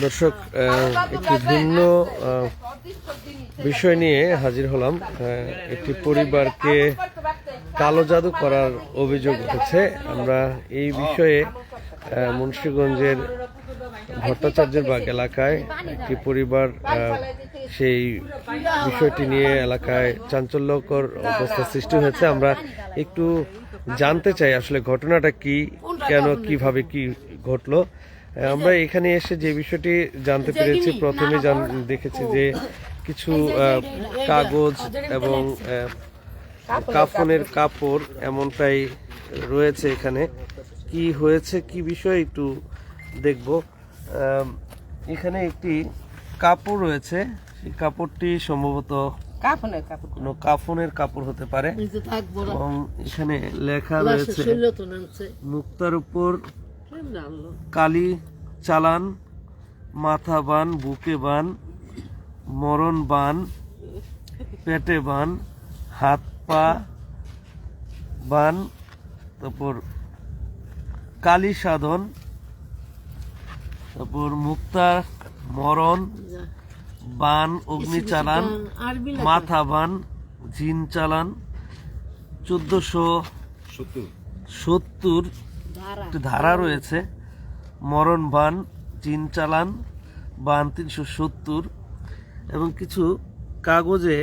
দর্শক, একটি ভিন্ন বিষয় নিয়ে হাজির হলাম। একটি পরিবারকে কালো জাদু করার অভিযোগ উঠেছে। আমরা এই বিষয়ে মুন্সিগঞ্জের ভট্টাচার্যের বাগ এলাকায় একটি পরিবার সেই বিষয়টি নিয়ে এলাকায় চাঞ্চল্যকর অবস্থা সৃষ্টি হয়েছে। আমরা একটু জানতে চাই আসলে ঘটনাটা কি, কেন, কিভাবে কি ঘটলো। আমরা এখানে এসে যে বিষয়টি জানতে পেরেছি, প্রথমে দেখেছি যে কিছু কাগজ এবং কাফনের কাপড় এমনটাই রয়েছে এখানে। কি হয়েছে, কি বিষয় একটু দেখব। এখানে একটি কাপড় রয়েছে, সেই কাপড়টি সম্ভবত কোনো কাফনের কাপড় হতে পারে এবং এখানে লেখা রয়েছে মুক্তার উপর কালি চালান, মাথা বান, বুকে বান, মরণ বান, পেটে বান, হাত পা বান, তারপর কালী সাধন, তারপর মুক্তা মরণ বান, অগ্নি চালান, মাথা বান, জিন চালান, 1470 ধারা রয়েছে, মরণ বান, জিন চালান, বান 370 এবং কিছু কাগজে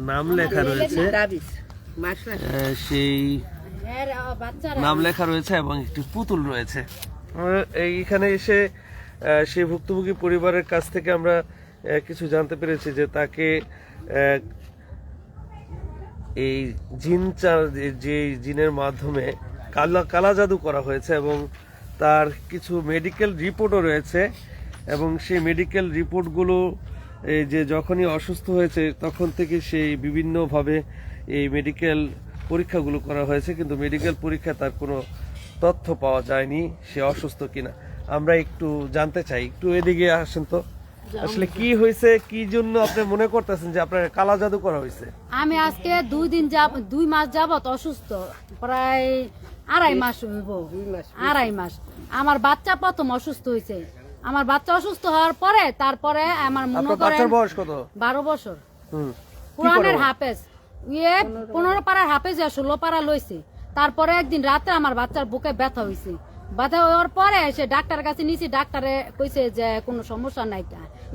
নাম লেখা রয়েছে। সেই নাম লেখা রয়েছে এবং একটি পুতুল রয়েছে। এইখানে এসে সেই ভুক্তভোগী পরিবারের কাছ থেকে আমরা কিছু জানতে পেরেছি যে তাকে এই যে জিনের মাধ্যমে কালা জাদু করা হয়েছে এবং তার কিছু মেডিকেল রিপোর্টও রয়েছে এবং সেই মেডিকেল রিপোর্টগুলো এই যে যখনই অসুস্থ হয়েছে তখন থেকে সেই বিভিন্নভাবে এই মেডিকেল পরীক্ষাগুলো করা হয়েছে, কিন্তু মেডিকেল পরীক্ষায় তার কোনো তথ্য পাওয়া যায়নি সে অসুস্থ কিনা। আমরা একটু জানতে চাই, একটু এদিকে আসেন তো। আসলে কি হয়েছে, কি জন্য আপনি মনে করতেছেন যে আপনার কালা জাদু করা হয়েছে? আমি আজকে 2 মাস যাবত অসুস্থ, প্রায় 2.5 মাস হইব। 2.5 মাস আমার বাচ্চা প্রথম অসুস্থ হয়েছে। আমার বাচ্চা অসুস্থ হওয়ার পরে তারপরে আমার মনে করেন বাচ্চার বয়স কত? 12 বছর। কোরআনের হাফেজ 15 পাড়ার হাফেজ 16 পাড়া লইছে। তারপরে একদিন রাতে আমার বাচ্চার বুকে ব্যথা হয়েছে। ব্যথা হওয়ার পরে সে ডাক্তারের কাছে নিয়েছি, ডাক্তারে কইছে যে কোনো সমস্যা নাই,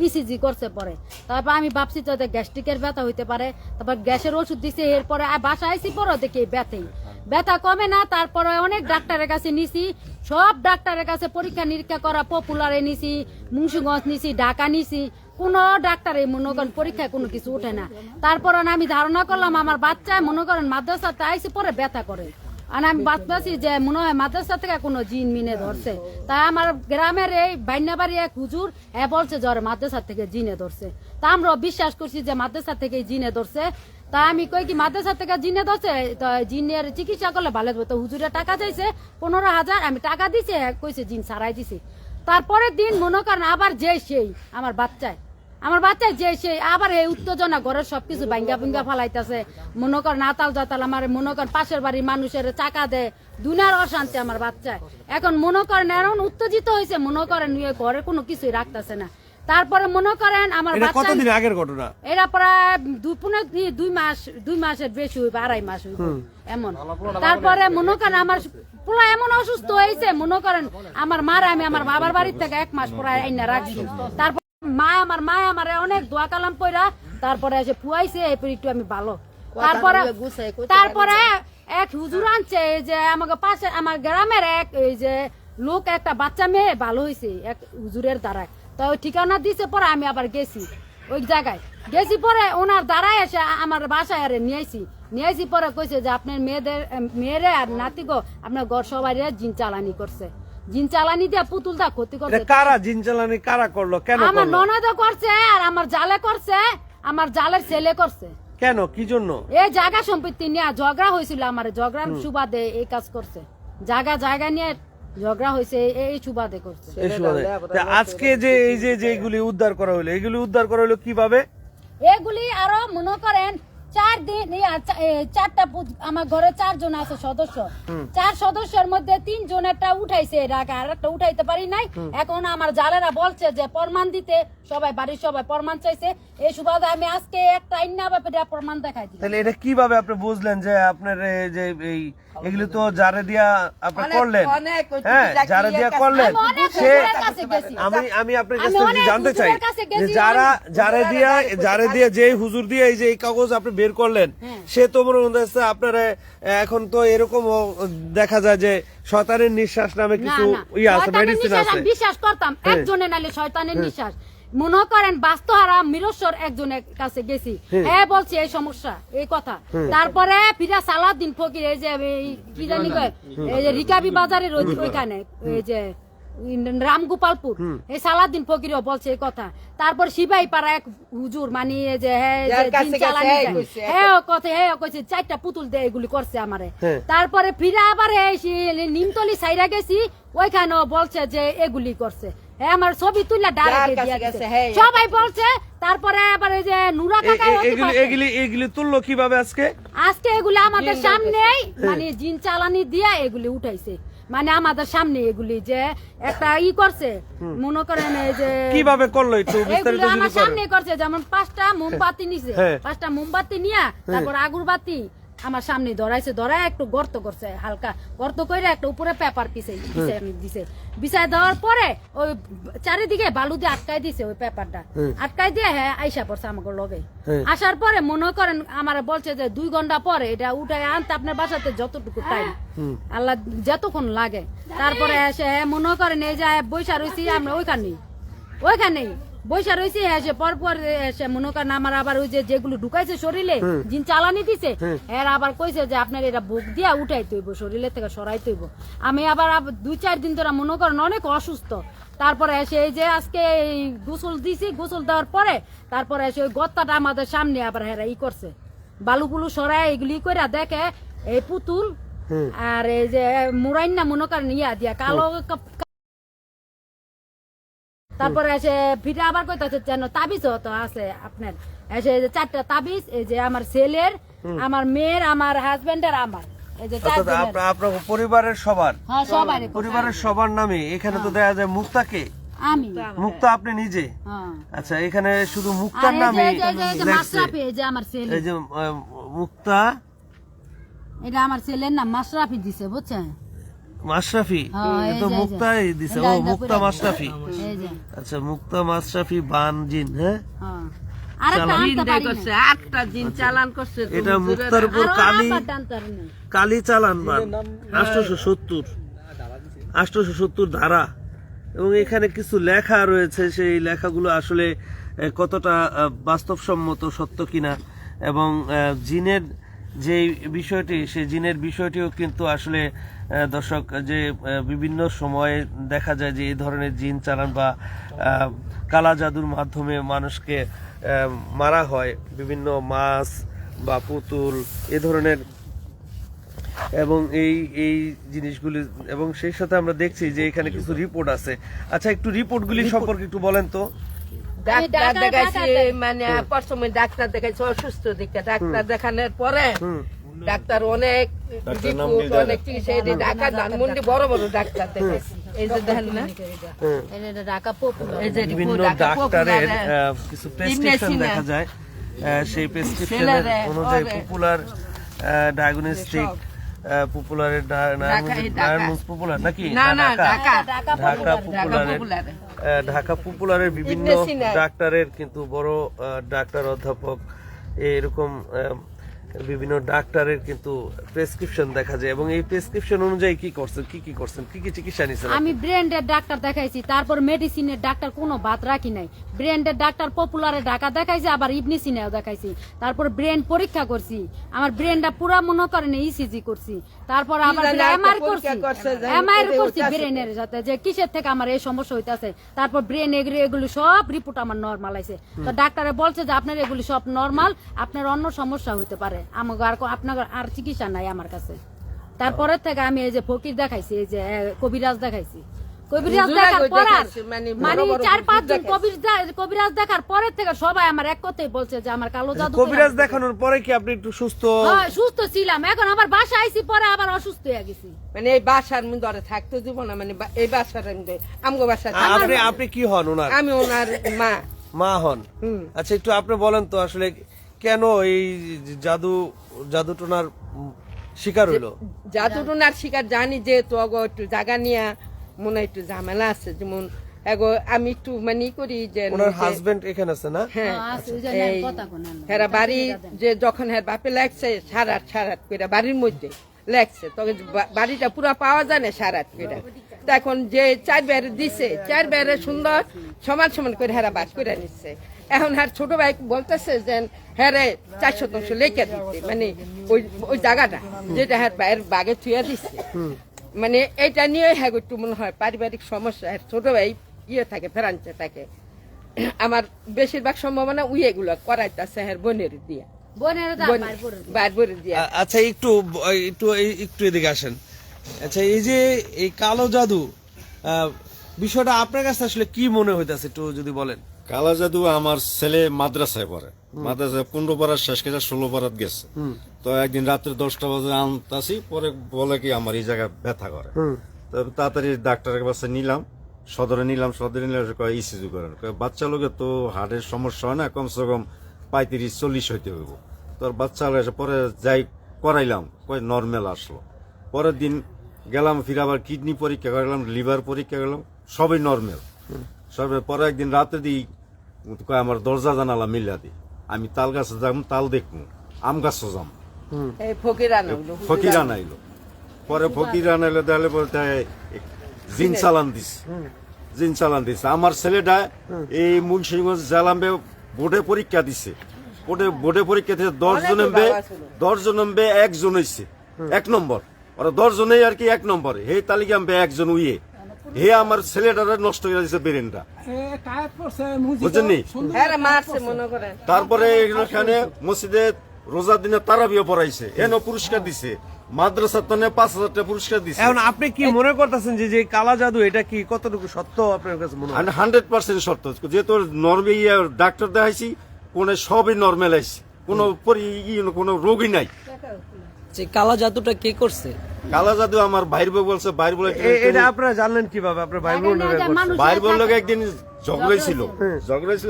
ইসিজি করছে। পরে তারপর আমি ভাবছি তো গ্যাস্ট্রিকের ব্যথা হইতে পারে, তারপর গ্যাসের ওষুধ দিছে। এরপরে বাসায় আইসি, পরে দেখি ব্যথা কমে না। তারপরে অনেক ডাক্তারের কাছে নিছি, সব ডাক্তারের কাছে পরীক্ষা নিরীক্ষা করা, পপুলারে নিছি, মুন্সিগঞ্জ নিছি, ঢাকা নিছি, কোনো ডাক্তারে মনে করেন পরীক্ষায় কোনো কিছু উঠে না। তারপর আমি ধারণা করলাম আমার বাচ্চা মনে করেন মাদ্রাসাতে আইসি পরে ব্যথা করে, আর আমি ভাবছি যে মনে হয় মাদ্রাসা থেকে কোনো জিন মিনে ধরছে। তাই আমার গ্রামের এই বাইনাবাড়ি এক হুজুর বলছে যে মাদ্রাসা থেকে জিনে ধরছে। তা আমরা বিশ্বাস করছি যে মাদ্রাসা থেকে জিনে ধরছে। তা আমি কই কি মাদ্রাসা থেকে জিনে ধরছে, তো জিনের চিকিৎসা করলে ভালো হবে। তো হুজুরে টাকা চাইছে 15,000, আমি টাকা দিছে, কইছে জিন সারাই দিছে। তারপরের দিন মনে করেন আবার যে সেই আমার বাচ্চায় যে সেই আবার এই উত্তেজনা, ঘরের সবকিছু ভাঙ্গা ফালাইতেছে। মনে করেন আতাল জাতাল আমার মনে করেন পাশের বাড়ির মানুষের চাকা দেয়, দুনিয়ার অশান্তি আমার বাচ্চায়। এখন মনে করেন এমন উত্তেজিত হয়েছে, মনে করেন ঘরে কোনো কিছুই রাখতেছে না। তারপরে মনে করেন আমার কতদিন আগের ঘটনা, এরা প্রায় 2 মাসের বেশি হইবে, 2.5 মাস হইবে এমন। তারপরে মনে করেন আমার পোলা এমন অসুস্থ হয়েছে, মনে করেন আমার মার আমি আমার বাবার বাড়ির থেকে 1 মাস প্রায় আইনা রাখছি। তারপর আমার মা আমারে অনেক দোয়া কালাম পয়রা তারপরে এসে ফুয়াইছে, এরপর একটু আমি ভালো। তারপরে এক হুজুর আনছে যে আমাকে পাশে আমার গ্রামের এক এই যে লোক একটা বাচ্চা মেয়ে ভালো হয়েছে এক হুজুরের দ্বারা। তো ওই ঠিকানা দিছে, পরে আমি আবার গেছি ওই জায়গায়, গেছি পরে ওনার দ্বারাই এসে আমার বাসায় আরে নিয়েছি। পরে কইছে যে আপনার মেয়েরে আর নাতিগো আপনার ঘর সবাই জিন চালানি করছে, জিন চালানি দিয়ে পুতুল দা ক্ষতি করছে। কারা জিন চালানি কারা করলো, কেন? আমার ননদ করছে, আর আমার জালে করছে, আমার জালের ছেলে করছে। কেন, কি জন্য? এই জায়গা সম্পত্তি নিয়ে ঝগড়া হয়েছিল, আমার ঝগড়ার সুবাদে এই কাজ করছে। জায়গা নিয়ে ঝগড়া হয়েছে, এই সুবাদে করছে। আজকে যে এই যে যেগুলি উদ্ধার করা হলো, এগুলি উদ্ধার করা হলো কিভাবে? এগুলি আরো মনে করেন 4 দিন চারটা আমার ঘরে 4 জন আছে সদস্য, 4 সদস্যের মধ্যে 3 জনেরটা উঠাইছে ঢাকা, আর একটা উঠাইতে পারি নাই। এখন আমার জালেরা বলছে যে প্রমাণ দিতে, সবাই বাড়ির সবাই প্রমাণ চাইছে। এই সুবাদে আমি আজকে একটা আইনা ব্যাপারে প্রমাণ দেখাই দিই। তাহলে এটা কিভাবে আপনি বুঝলেন যে আপনার এই যে এই এগুলো তো যারে দিয়া আপনি করলেন, হ্যাঁ যারে দিয়া করলেন, সে আমি আপনার কাছ থেকে জানতে চাই যে যারে দিয়া যে হুজুর দিয়ে এই যে এই কাগজ আপনি বের করলেন, সে তো মনে হচ্ছে আপনার এখন তো এরকম দেখা যায় যে শয়তানের নিঃশ্বাস নামে কিছু আছে, মেডিসিন আছে। বিশ্বাস করতাম একজনে নাইলে শয়তানের নিঃশ্বাস। মনে করেন বাস্তহারা মিরস্বর একজনের কাছে গেছি, হ্যাঁ বলছি এই সমস্যা এই কথা। তারপরে ফিরা সালাদিন ফকির এই যে কি জানি কয় এই যে রিকাবি বাজারের ওইখানে এই যে রামগোপালপুর, এই সালাদিন ফকিরও বলছে এই কথা। তারপর সিপাহী পাড়া এক হুজুর মানে যে কইছে 4টা পুতুল দিয়ে এগুলি করছে আমারে। তারপরে ফিরা আবার নিমতলি সাইরা গেছি, ওইখানেও বলছে যে এগুলি করছে। হ্যাঁ আমার ছবি তুললা সবাই বলছে। তারপরে আবার এই যে নুরা কাকা এগুলি তুললো কিভাবে আজকে এগুলি আমাদের সামনেই মানে জিন চালানি দিয়া এগুলি উঠাইছে, মানে আমাদের সামনে এগুলি যে একটা করছে। মনে করেন এই যে কিভাবে করলো একটু বিস্তারিত যদি আমার সামনে করছে, যেমন 5টা মোমবাতি নিছে, 5টা মোমবাতি নিয়া তারপর আগরবাতি আমার সামনে ধরাইছে, ধরায় একটু গর্ত করছে, হালকা গর্ত করে একটা উপরে পেপার দিছে। বিছাই দেওয়ার পরে ওই চারিদিকে বালু দিয়ে আটকাই দিছে, ওই পেপারটা আটকাই দিয়ে হ্যাঁ আইসা পড়ছে আমাকে লগে। আসার পরে মনে করেন আমার বলছে যে 2 ঘন্টা পরে এটা উঠায় আনতে আপনার বাসাতে যতটুকু টাইম আল্লাহ যতক্ষণ লাগে। তারপরে এসে মনে করেন এই যে বৈশা রয়েছি আমরা ওইখানেই বৈশা রয়েছি, এসে পরপর এসে মনে করেন আমার আবার ওই যে যেগুলো ঢুকাইছে শরীরে জিন চালানি দিছে, এর আবার কইছে যে আপনার এটা বুক দিয়া উঠাই তৈব, শরীরে থেকে সরাই তৈব। আমি আবার 2-4 দিন ধরে মনে করেন অনেক অসুস্থ। তারপরে এসে এই যে আজকে গোসল দিছি, গোসল দেওয়ার পরে তারপরে এসে ওই গত্তাটা আমাদের সামনে আবার হেরা করছে, বালুগুলো সরাই এগুলি করে দেখে এই পুতুল আর এই যে মুরাইন না মনে করেন দিয়া কালো। তারপরে এসে ফিটা আবার কইতাছে যেন তাবিজ তো আছে আপনার, এসে 4টা তাবিজ, এই যে আমার ছেলের, আমার মেয়ের, আমার হাজবেন্ডের, আমার এই যে আপনার পরিবারের সবার, পরিবারের সবার নামে এখানে তো দেখা যায় মুক্তাকে, আমি মুক্তা আপনি নিজে। আচ্ছা এখানে শুধু মুক্তার নামে মাশরাফি, এই যে আমার ছেলে, এই যে মুক্তা, এটা আমার ছেলের নাম মাশরাফি দিছে বুঝছেন, মাশরাফি তো মুক্তাই দিছে, ও মুক্তা মাশরাফি। আচ্ছা মুক্তা মাশরাফি বান জিন, হ্যাঁ এটা মুক্তার উপর কালি চালান বান 870 ধারা, এবং এখানে কিছু লেখা রয়েছে, সেই লেখাগুলো আসলে কতটা বাস্তবসম্মত সত্য কিনা, এবং জিনের যে বিষয়টি, সেই জিনের বিষয়টিও কিন্তু আসলে দর্শক যে বিভিন্ন সময়ে দেখা যায় যে এই ধরনের জিন চালান বা কালা জাদুর মাধ্যমে মানুষকে মারা হয়, বিভিন্ন মাছ বা পুতুল এ ধরনের, এবং এই জিনিসগুলি, এবং সেই সাথে আমরা দেখছি যে এখানে কিছু রিপোর্ট আছে। আচ্ছা একটু রিপোর্টগুলি সম্পর্কে একটু বলেন তো। ডাক্তার দেখাইছি, মানে প্রথমে ডাক্তার দেখাইছি অসুস্থ দিকটা, ডাক্তার দেখানোর পরে ডাক্তার অনেক চিকিৎসা, ঢাকা ধানমন্ডি বড় বড় ডাক্তার দেখাইছি। এই যে দেখেন না ঢাকা পপুলার, এই যে বিভিন্ন ডাক্তারের কিছু প্রেসক্রিপশন দেখা যায়, সেই প্রেসক্রিপশনের অনুযায়ী পপুলার ডায়াগনস্টিক, পপুলারের পপুলার নাকি ঢাকা পপুলারের বিভিন্ন ডাক্তারের কিন্তু বড় ডাক্তার অধ্যাপক এরকম বিভিন্ন ডাক্তারের কিন্তু প্রেসক্রিপশন দেখা যায়, এবং এই প্রেসক্রিপশন অনুযায়ী কি চিকিৎসা নিছেন? আমি ব্র্যান্ডের ডাক্তার দেখাইছি, তারপর মেডিসিনের ডাক্তার কোনো বাদ রাখি নাই। ব্র্যান্ডের ডাক্তার পপুলারে ঢাকা দেখাইছি, আবার ইবনি সিনাও দেখাইছি। তারপর ব্রেন পরীক্ষা করছি, আমার ব্রেনটা পুরা মনে করেন ইসিজি করছি, তারপর আবার এমআরআই করছি ব্রেনের সাথে যে কিসের থেকে আমার এই সমস্যা হইতাছে। তারপর ব্রেন এগুলো সব রিপোর্ট আমার নরমাল আইছে। তো ডাক্তারে বলছে যে আপনার এগুলি সব নরমাল, আপনার অন্য সমস্যা হইতে পারে, আমাকে আপনার আর চিকিৎসা নাই আমার কাছে। তারপরে থেকে আমি এই যে ফকির দেখাইছি, এই যে কবিরাজ দেখাইছি, কবিরাজ হুজুরা দেখার কই পর আর দেখাচ্ছে, মানে মানে বড় বড় 4-5 জন দেখাচ্ছে। কবিরাজ দেখার পরের থেকে সবাই আমার এক কথাই বলছে যে আমার কালো জাদু কবিরাজ দেখানোর পরে কি আপনি একটু সুস্থ? হ্যাঁ, সুস্থ ছিলাম, এখন আবার বাসায় আইছি পরে আবার অসুস্থ হয়ে গেছি। মানে এই বাসার মধ্যে ওরা থাকতে দিব না, মানে এই বাসার মধ্যে আমগো বাসা আপনি কি হন ওনার? আমি ওনার মা। মা হন। হুম। আচ্ছা একটু আপনি বলেন তো আসলে কেন এই জাদুটোনার শিকার হইলো? জাদুটনার শিকার জানি, যেহেতু অগো একটু জায়গা নিয়ে মনে হয় একটু ঝামেলা আছে, যেমন এগো আমি একটু মানে করি যে ওনার হাজবেন্ড এখানে আছে না? হ্যাঁ আছে, ওই জন্য এই কথা কোন না। হেরা বাড়ি যে যখন হ্যাঁ বাপে লাগছে সারাত করে বাড়ির মধ্যে লাগছে, তখন বাড়িটা পুরো পাওয়া যায় না সারাত করে। তা এখন যে 4 বেড়ে দিছে, 4 বেড়ে সুন্দর সমান সমান করে হেরা বাস করে নিচ্ছে। এখন হ্যাঁ ছোট ভাই বলতেছে যে হ্যাঁ রে 4 শতাংশ লেখা দিতে, মানে ওই জায়গাটা যেটা হ্যাঁ বাইরের বাগে থুয়া দিচ্ছে, মানে এটা নিয়ে হ্যাঁ একটু মনে হয় পারিবারিক সমস্যা। হ্যাঁ ছোট ভাই থাকে ফ্রান্সে থাকে, আমার বেশিরভাগ সম্ভাবনা এগুলো করাইতেছে হ্যাঁ বোনের দিয়া, বোনের দাম বাইরে দিয়া। আচ্ছা একটু একটু এদিকে আসেন। আচ্ছা এই যে এই কালো জাদু বিষয়টা আপনার কাছে আসলে কি মনে হইতাছে একটু যদি বলেন। কালা জাদু আমার ছেলে মাদ্রাসায় পড়ে, মাদ্রাসায় 15 পাড়ার শেষ কেটে 16 পাড়াত গেছে। তো একদিন রাত্রে 10টা বাজে আনতাছি, পরে বলে কি আমার এই জায়গায় ব্যথা করে। তো তাড়াতাড়ি ডাক্তারের কাছে নিলাম, সদরে নিলাম ইসিজি করেন। বাচ্চা লোকের তো হার্টের সমস্যা হয় না, কমসে কম 35-40 হইতে হইব। তোর বাচ্চা এসে পরে যাই করাইলাম, নর্মাল আসলো। পরের দিন গেলাম, ফিরে আবার কিডনি পরীক্ষা করলাম, লিভার পরীক্ষা করলাম, সবই নর্মাল। সবে পরে একদিন রাতে দিই আমার দরজা জানালা মিল্লা দিই, আমি তাল গাছে যাম, তাল দেখবো, আম গাছও যাম, এই ফকির আনাইলো। পরে ফকির আনাইলো, তাহলে বলতে জিন চালান দিছে। আমার ছেলেটা এই মুন্সিগঞ্জ জেলাম্বে বোর্ডে পরীক্ষা দিছে, বোর্ডে পরীক্ষা দিছে 10 জন এমবে 1 জন হইছে 1 নম্বর। ওরা 10 জনেই আর কি 1 নম্বরে, এই তালিকা এমবে 1 জন হে আমার ছেলেটারে নষ্ট করে দিছে ব্রেনটা, বুঝছেন নি? তারপরে এখানে মসজিদে রোজার দিনে তারাবিও পড়াইছে, এনো পুরস্কার দিছে, মাদ্রাসার তো 5,000 টাকা পুরস্কার দিছে। এখন আপনি কি মনে করতেছেন যে যে কালা জাদু এটা কি কতটুকু সত্য আপনার কাছে মনে হয়? 100% সত্য, যেহেতু নর্মাল ডাক্তার দেখাইছি, কোন সবই নর্মাল আইছে, কোনো রোগই নাই। যে কালা জাদুটা কে করছে? কালা জাদু আমার ভাইর বউ বলছে, ভাইর বলে এটা আপনারা জানলেন কিভাবে? আপনার ভাই বোন ভাইর বললো একদিন ঝগড়াইছিল,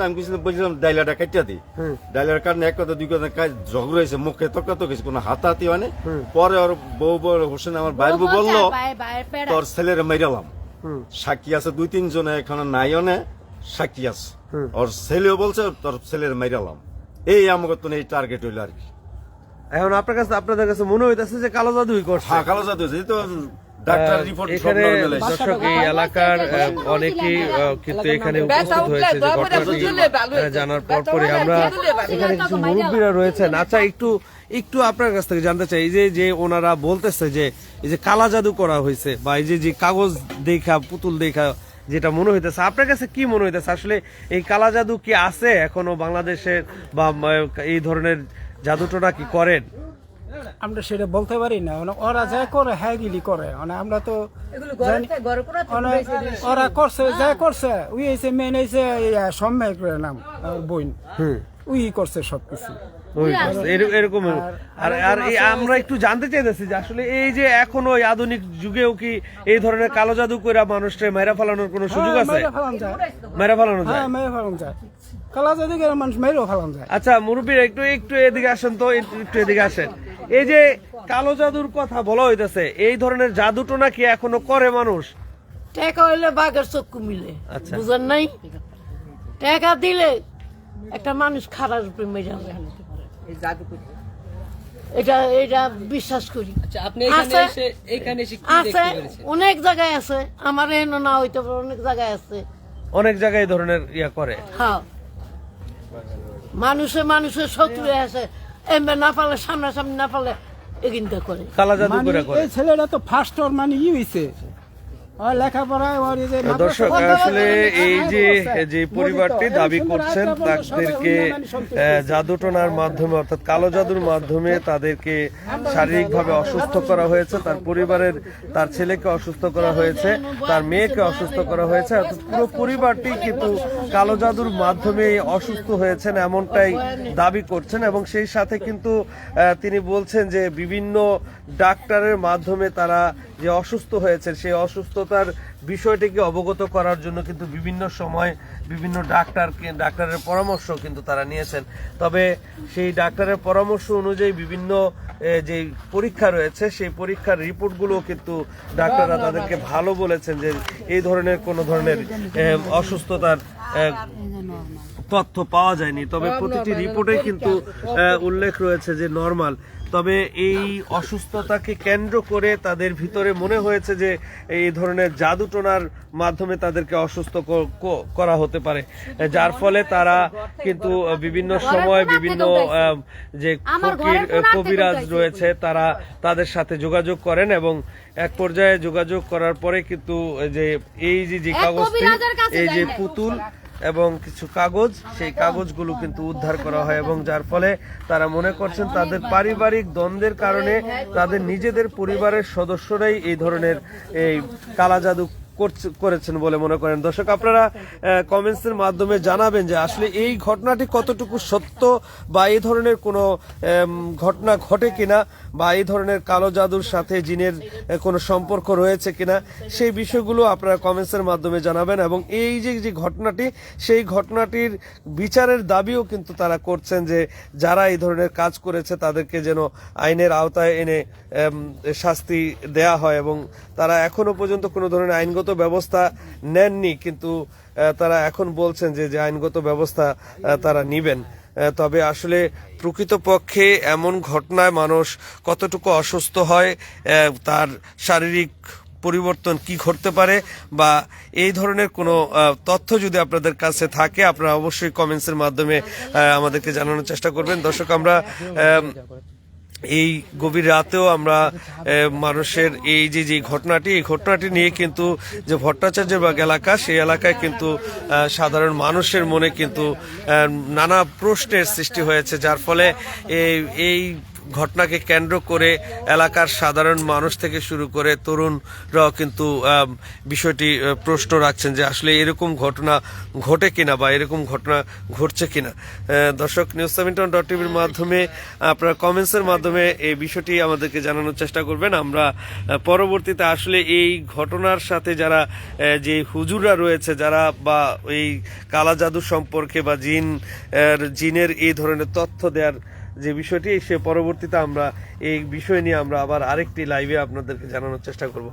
আমি কিছু বলছিলাম ডাইলাটা কাটিয়া দিই, ডাইলার কারণে 1 কথা 2 কথা কাজ ঝগড়াইছে, মুখে তর্কাত গেছে, কোনো হাতাহাতি হয় না। পরে ওর বউ হোসেন আমার ভাইর বউ বললো তোর ছেলের মাইরালাম, সাক্ষী আছে 2-3 জন, এখানে নাই অনে সাক্ষী আছে, ওর ছেলেও বলছে তোর ছেলের মাইরালাম। এই আমাকে তো এই টার্গেট হইলো আর কি। এখন আপনাদের কাছে মনে হইতাছে যে কালো জাদুই করছে? হ্যাঁ, কালো জাদু তো ডাক্তার রিপোর্ট সব এখানে নরমাল আইছে। দর্শক এই এলাকার অনেকেই কিন্তু এখানে উপস্থিত হয়েছে যে ঘটনাটি জানার পরপরই আমরা এখানে কিছু মুরব্বীরা রয়েছেন। আচ্ছা একটু আপনার কাছ থেকে জানতে চাই, যে ওনারা বলতেছে যে এই যে কালা জাদু করা হয়েছে বা এই যে কাগজ দেখা পুতুল দেখা যেটা মনে হইতেছে, আপনার কাছে কি মনে হইতেছে আসলে এই কালা জাদু কি আছে এখনো বাংলাদেশের, বা এই ধরনের জাদুটোনা কি করেন? আমরা সেটা বলতে পারি না, ওরা যা করে হ্যাঁ গিলি করে, আমরা তো ওরা করছে যা করছে, উই হয়েছে মেন হয়েছে সম্মেক নাম বইন, উই করছে সবকিছু এরকম। আর আমরা একটু জানতে চাইতেছি যে আসলে এই যে এখন ওই আধুনিক যুগেও কি এই ধরনের কালো জাদু করে মানুষকে মেরে ফেলানোর কোনো সুযোগ আছে? মেরে ফেলানো যায়, মেরে ফেলানো যায়, কালা জাদু করে মানুষ মেরেও ফেলানো যায়। আচ্ছা মুরব্বীরা একটু এদিকে আসেন তো, একটু এদিকে আসেন। এই যে কালো জাদুর কথা বলা হইতেছে, এই ধরনের জাদুটোনা কি এখনো করে মানুষ? টাকা হইলে বাঘের চক্ষু মিলে, আচ্ছা। বুঝেন নাই? টাকা দিলে একটা মানুষ খারাপ রূপে মেরে এটা বিশ্বাস করি। আপনি এখানে এসে কি আছে, দেখতে পেরেছেন? অনেক জায়গায় আছে, আমার এনে না হইতে পারে, অনেক জায়গায় আছে, অনেক জায়গায় এই ধরনের করে। হ্যাঁ, মানুষের শত্রু আছে, এমবে না পারলে সামনাসামনি না পারলে এগিনটা করে, কালা জাদু করে। এই ছেলেটা তো ফার্স্ট ওর মানে হইছে, ওর লেখাপড়ায় ওর এই যে দর্শক মাদ্রাসা আসলে এই যে করছে। পরিবারটি এই দাবি সুন্দর করছেন একটা বড় তাদেরকে সরকারি সম্পত্তি। জাদুটোনার মাধ্যমে অর্থাৎ কালো জাদুর মাধ্যমে তাদেরকে শারীরিকভাবে অসুস্থ করা হয়েছে, তার পরিবারের তার ছেলেকে অসুস্থ করা হয়েছে, তার মেয়েকে অসুস্থ করা হয়েছে, অর্থাৎ পুরো পরিবারটি কিন্তু কালো জাদুর মাধ্যমে অসুস্থ হয়েছেন এমনটাই দাবি করছেন। এবং সেই সাথে কিন্তু তিনি বলছেন যে বিভিন্ন ডাক্তারের মাধ্যমে তারা যে অসুস্থ হয়েছেন সেই অসুস্থতার বিষয়টিকে অবগত করার জন্য কিন্তু বিভিন্ন সময় বিভিন্ন ডাক্তারের পরামর্শ কিন্তু তারা নিয়েছেন। তবে সেই ডাক্তারের পরামর্শ অনুযায়ী বিভিন্ন যে পরীক্ষা রয়েছে সেই পরীক্ষার রিপোর্টগুলো কিন্তু ডাক্তাররা তাদেরকে ভালো বলেছেন যে এই ধরনের কোনো ধরনের অসুস্থতার তথ্য পাওয়া যায়নি। তবে প্রতিটি রিপোর্টে কিন্তু উল্লেখ রয়েছে যে নরমাল। তবে এই অসুস্থতাকে কেন্দ্র করে তাদের ভিতরে মনে হয়েছে যে এই ধরনের জাদুটোনার মাধ্যমে তাদেরকে অসুস্থ করা হতে পারে, যার ফলে তারা কিন্তু বিভিন্ন সময় বিভিন্ন যে কবিরাজ রয়েছে তারা তাদের সাথে যোগাযোগ করেন এবং এক পর্যায়ে যোগাযোগ করার পরে কিন্তু যে এই যে কাগজটি, এই যে পুতুল এবং কিছু কাগজ, সেই কাগজগুলো কিন্তু উদ্ধার করা হয় এবং যার ফলে তারা মনে করছেন তাদের পারিবারিক দ্বন্দ্বের কারণে তাদের নিজেদের পরিবারের সদস্যরাই এই ধরনের এই কালা জাদু করেছেন বলে মনে করেন। দর্শক আপনারা কমেন্টসের মাধ্যমে জানাবেন যে আসলে এই ঘটনাটি কতটুকু সত্য বা এই ধরনের কোনো ঘটনা ঘটে কিনা বা এই ধরনের কালো জাদুর সাথে জিনের কোনো সম্পর্ক রয়েছে কিনা সেই বিষয়গুলো আপনারা কমেন্টসের মাধ্যমে জানাবেন। এবং এই যে ঘটনাটি সেই ঘটনাটির বিচারের দাবিও কিন্তু তারা করছেন যে যারা এই ধরনের কাজ করেছে তাদেরকে যেন আইনের আওতায় এনে শাস্তি দেয়া হয়। এবং তারা এখনো পর্যন্ত কোনো ধরনের আইনগত ব্যবস্থা নেননি, কিন্তু তারা এখন বলছেন যে আইনগত ব্যবস্থা তারা নিবেন। তবে আসলে প্রকৃতপক্ষে এমন ঘটনায় মানুষ কতটুকু অসুস্থ হয়, তার শারীরিক পরিবর্তন কি ঘটতে পারে বা এই ধরনের কোনো তথ্য যদি আপনাদের কাছে থাকে আপনারা অবশ্যই কমেন্টসের মাধ্যমে আমাদেরকে জানানোর চেষ্টা করবেন। দর্শক আমরা এই গভীর রাতেও আমরা মানুষের এই যে ঘটনাটি নিয়ে কিন্তু যে ভট্টাচার্যবাগ এলাকা সেই এলাকায় কিন্তু সাধারণ মানুষের মনে কিন্তু নানা প্রশ্নের সৃষ্টি হয়েছে, যার ফলে এই ঘটনাকে কেন্দ্র করে এলাকার সাধারণ মানুষ থেকে শুরু করে তরুণরাও কিন্তু বিষয়টি প্রশ্ন রাখছেন যে আসলে এরকম ঘটনা ঘটে কিনা বা এরকম ঘটনা ঘটছে কিনা। দর্শক news7.tv-র মাধ্যমে আপনারা কমেন্টসের মাধ্যমে এই বিষয়টি আমাদেরকে জানানোর চেষ্টা করবেন। আমরা পরবর্তীতে আসলে এই ঘটনার সাথে যারা যে হুজুররা রয়েছে যারা বা এই কালা জাদু সম্পর্কে বা জিনের এই ধরনের তথ্য দেওয়ার যে বিষয়টি সে পরবর্তীতে আমরা এই বিষয় নিয়ে আমরা আবার আরেকটি লাইভে আপনাদেরকে জানানোর চেষ্টা করব।